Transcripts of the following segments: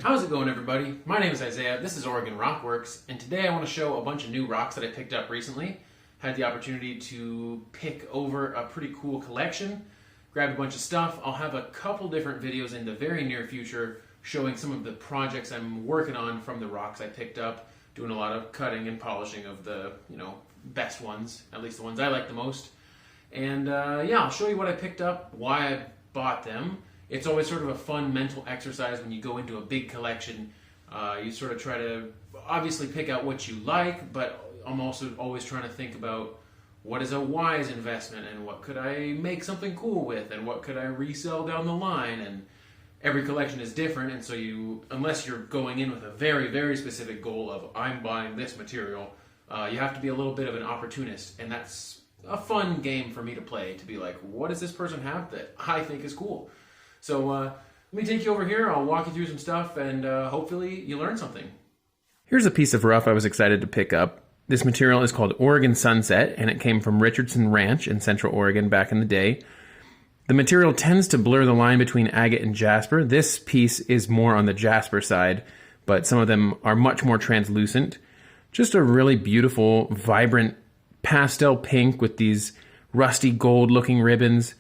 How's it going, everybody? My name is Isaiah, this is Oregon Rockworks, and today I want to show a bunch of new rocks that I picked up recently. Had the opportunity to pick over a pretty cool collection, grabbed a bunch of stuff. I'll have a couple different videos in the very near future showing some of the projects I'm working on from the rocks I picked up, doing a lot of cutting and polishing of the, best ones, at least the ones I like the most. And yeah, I'll show you what I picked up, why I bought them. It's always sort of a fun mental exercise when you go into a big collection. You sort of try to obviously pick out what you like, but I'm also always trying to think about what is a wise investment and what could I make something cool with and what could I resell down the line. And every collection is different, and so unless you're going in with a very, very specific goal of I'm buying this material, you have to be a little bit of an opportunist, and that's a fun game for me to play, to be like, what does this person have that I think is cool? So let me take you over here, I'll walk you through some stuff, and hopefully you learn something. Here's a piece of rough I was excited to pick up. This material is called Oregon Sunset, and it came from Richardson Ranch in Central Oregon back in the day. The material tends to blur the line between agate and jasper. This piece is more on the jasper side, but some of them are much more translucent. Just a really beautiful, vibrant pastel pink with these rusty gold looking ribbons.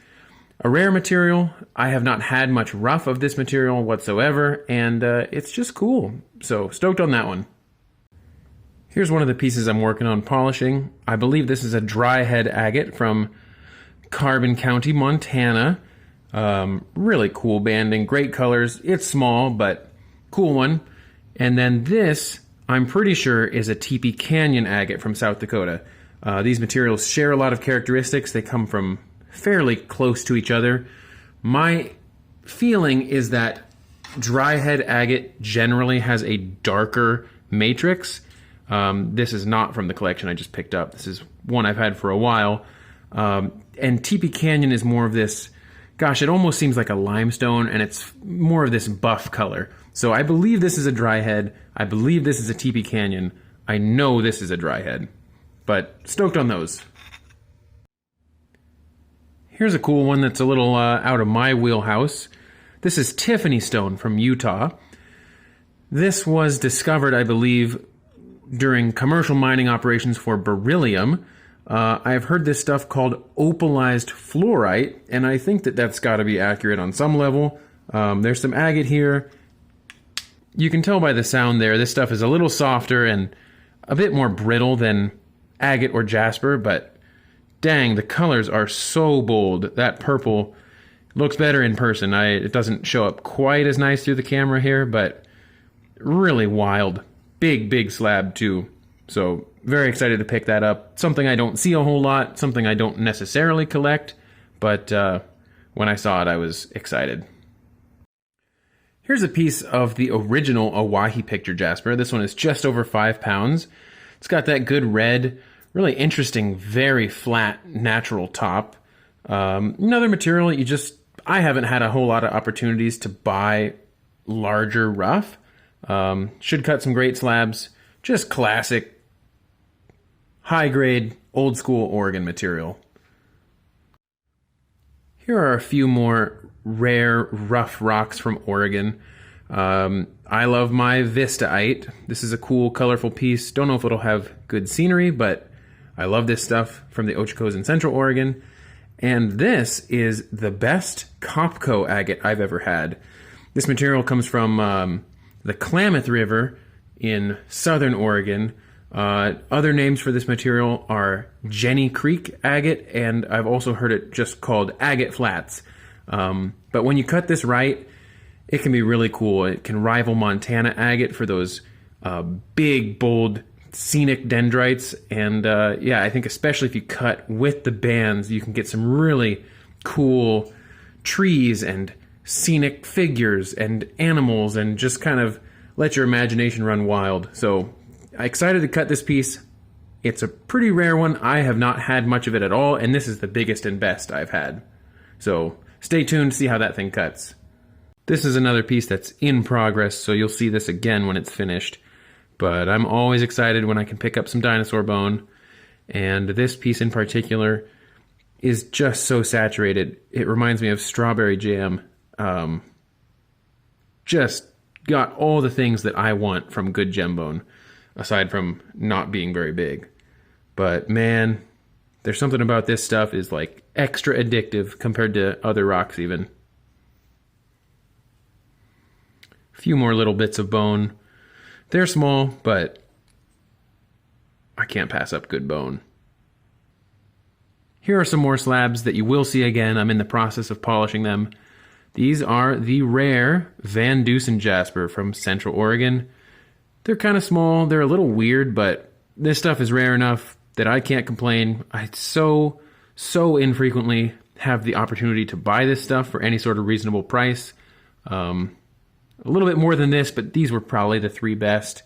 A rare material. I have not had much rough of this material whatsoever, and it's just cool. So stoked on that one. Here's one of the pieces I'm working on polishing. I believe this is a Dryhead agate from Carbon County, Montana. Really cool banding, great colors. It's small, but cool one. And then this, I'm pretty sure, is a Teepee Canyon agate from South Dakota. These materials share a lot of characteristics. They come from fairly close to each other. My feeling is that Dryhead agate generally has a darker matrix. This is not from the collection I just picked up. This is one I've had for a while. And Teepee Canyon is more of this, gosh, it almost seems like a limestone, and it's more of this buff color. So I believe this is a Dryhead. I believe this is a Teepee Canyon. I know this is a Dryhead. But stoked on those. Here's a cool one that's a little out of my wheelhouse. This is Tiffany stone from Utah. This was discovered, I believe, during commercial mining operations for beryllium. I've heard this stuff called opalized fluorite, and I think that that's got to be accurate on some level. There's some agate here. You can tell by the sound there, this stuff is a little softer and a bit more brittle than agate or jasper, but dang, the colors are so bold. That purple looks better in person. It doesn't show up quite as nice through the camera here, but really wild. Big, big slab too. So very excited to pick that up. Something I don't see a whole lot, something I don't necessarily collect, but when I saw it, I was excited. Here's a piece of the original Oahe picture jasper. This one is just over 5 pounds. It's got that good red, really interesting, very flat, natural top. Another material I haven't had a whole lot of opportunities to buy larger rough. Should cut some great slabs. Just classic, high-grade, old-school Oregon material. Here are a few more rare, rough rocks from Oregon. I love my Vistaite. This is a cool, colorful piece. Don't know if it'll have good scenery, but I love this stuff from the Ochocos in Central Oregon. And this is the best Copco agate I've ever had. This material comes from the Klamath River in Southern Oregon. Other names for this material are Jenny Creek agate, and I've also heard it just called agate flats. But when you cut this right, it can be really cool. It can rival Montana agate for those big, bold, scenic dendrites. And yeah, I think especially if you cut with the bands, you can get some really cool trees and scenic figures and animals and just kind of let your imagination run wild. So I'm excited to cut this piece. It's a pretty rare one. I have not had much of it at all, and this is the biggest and best I've had. So stay tuned to see how that thing cuts. This is another piece that's in progress, so you'll see this again when it's finished. But I'm always excited when I can pick up some dinosaur bone, and this piece in particular is just so saturated. It reminds me of strawberry jam. Just got all the things that I want from good gem bone, aside from not being very big. But man, there's something about this stuff is like extra addictive compared to other rocks even. A few more little bits of bone. They're small, but I can't pass up good bone. Here are some more slabs that you will see again. I'm in the process of polishing them. These are the rare Van Dusen jasper from Central Oregon. They're kind of small. They're a little weird, but this stuff is rare enough that I can't complain. I so infrequently have the opportunity to buy this stuff for any sort of reasonable price. A little bit more than this, but these were probably the 3 best.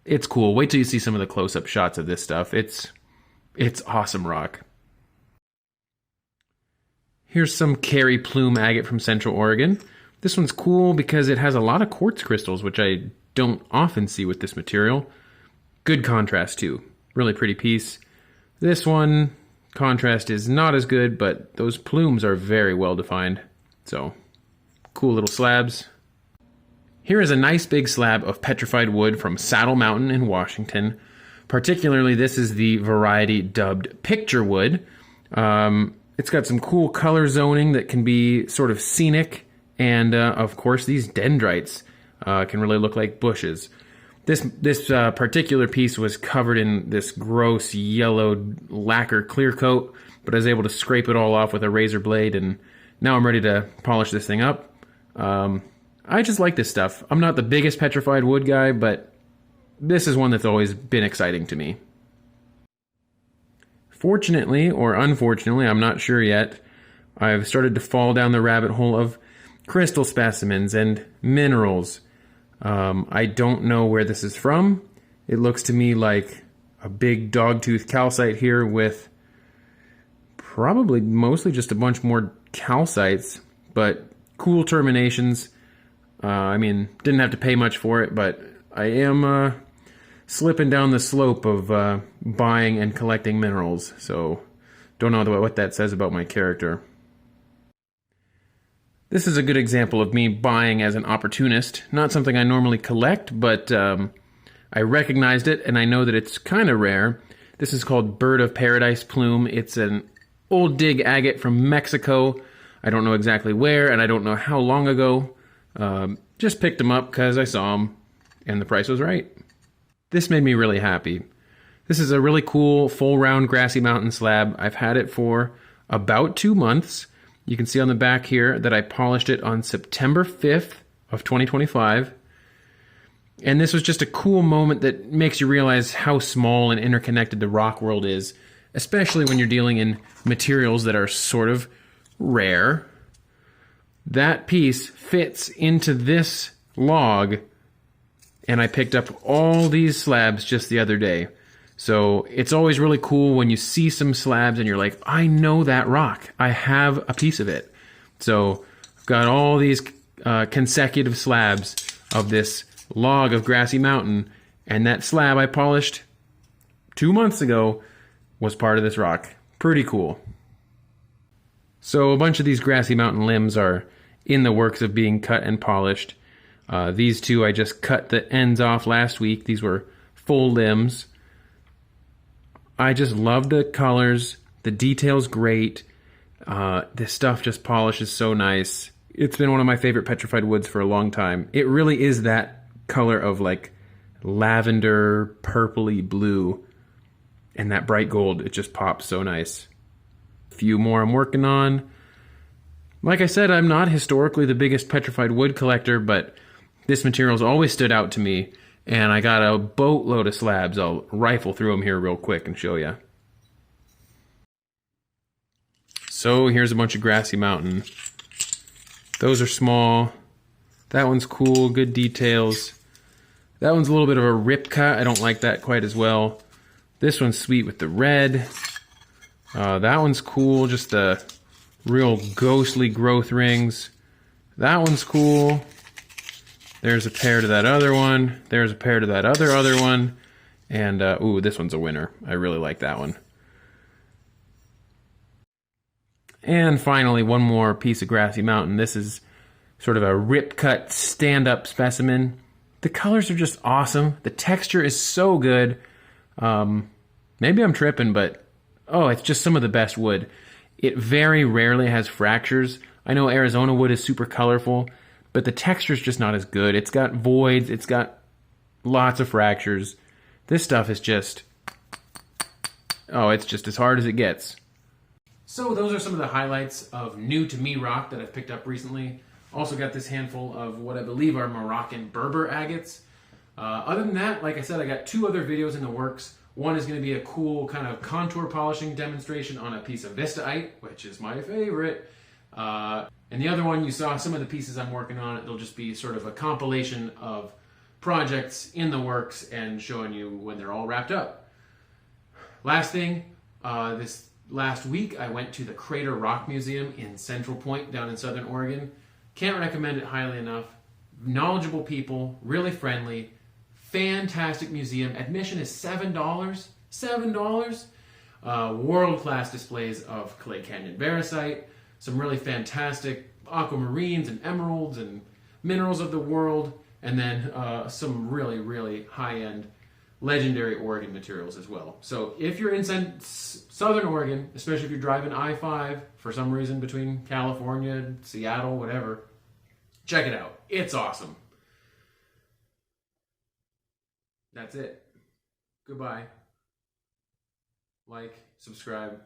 It's cool. Wait till you see some of the close-up shots of this stuff. It's awesome rock. Here's some Cary Plume agate from Central Oregon. This one's cool because it has a lot of quartz crystals, which I don't often see with this material. Good contrast too. Really pretty piece. This one, contrast is not as good, but those plumes are very well defined. So, cool little slabs. Here is a nice big slab of petrified wood from Saddle Mountain in Washington. Particularly, this is the variety dubbed picture wood. It's got some cool color zoning that can be sort of scenic, and of course these dendrites can really look like bushes. This particular piece was covered in this gross yellow lacquer clear coat, but I was able to scrape it all off with a razor blade, and now I'm ready to polish this thing up. I just like this stuff. I'm not the biggest petrified wood guy, but this is one that's always been exciting to me. Fortunately, or unfortunately, I'm not sure yet, I've started to fall down the rabbit hole of crystal specimens and minerals. I don't know where this is from. It looks to me like a big dogtooth calcite here with probably mostly just a bunch more calcites, but cool terminations. I mean, didn't have to pay much for it, but I am slipping down the slope of buying and collecting minerals, so don't know what that says about my character. This is a good example of me buying as an opportunist. Not something I normally collect, but I recognized it, and I know that it's kind of rare. This is called Bird of Paradise Plume. It's an old dig agate from Mexico. I don't know exactly where, and I don't know how long ago. Just picked them up because I saw them, and the price was right. This made me really happy. This is a really cool full round Grassy Mountain slab. I've had it for about 2 months. You can see on the back here that I polished it on September 5th of 2025. And this was just a cool moment that makes you realize how small and interconnected the rock world is, especially when you're dealing in materials that are sort of rare. That piece fits into this log, and I picked up all these slabs just the other day. So it's always really cool when you see some slabs and you're like, I know that rock. I have a piece of it. So I've got all these consecutive slabs of this log of Grassy Mountain, and that slab I polished 2 months ago was part of this rock. Pretty cool. So a bunch of these Grassy Mountain limbs are in the works of being cut and polished. These two I just cut the ends off last week. These were full limbs. I just love the colors. The detail's great. This stuff just polishes so nice. It's been one of my favorite petrified woods for a long time. It really is that color of like lavender, purpley blue, and that bright gold. It just pops so nice. A few more I'm working on. Like I said, I'm not historically the biggest petrified wood collector, but this material's always stood out to me, and I got a boatload of slabs. I'll rifle through them here real quick and show you. So here's a bunch of Grassy Mountain. Those are small. That one's cool, good details. That one's a little bit of a rip cut. I don't like that quite as well. This one's sweet with the red. That one's cool, just the real ghostly growth rings. That one's cool. There's a pair to that other one. There's a pair to that other one. And, ooh, this one's a winner. I really like that one. And finally, one more piece of Grassy Mountain. This is sort of a rip-cut, stand-up specimen. The colors are just awesome. The texture is so good. Maybe I'm tripping, but oh, it's just some of the best wood. It very rarely has fractures. I know Arizona wood is super colorful, but the texture is just not as good. It's got voids. It's got lots of fractures. This stuff is just, oh, it's just as hard as it gets. So those are some of the highlights of new to me rock that I've picked up recently. Also got this handful of what I believe are Moroccan Berber agates. Other than that, like I said, I got 2 other videos in the works. One is going to be a cool kind of contour polishing demonstration on a piece of Vistaite, which is my favorite. And the other one, you saw some of the pieces I'm working on. It'll just be sort of a compilation of projects in the works and showing you when they're all wrapped up. Last thing, this last week I went to the Crater Rock Museum in Central Point down in Southern Oregon. Can't recommend it highly enough. Knowledgeable people, really friendly, fantastic museum. Admission is $7. $7. World-class displays of Clay Canyon Barracite, some really fantastic aquamarines and emeralds and minerals of the world, and then some really, really high-end legendary Oregon materials as well. So if you're in Southern Oregon, especially if you're driving I-5 for some reason between California, Seattle, whatever, check it out. It's awesome. That's it. Goodbye. Like, subscribe,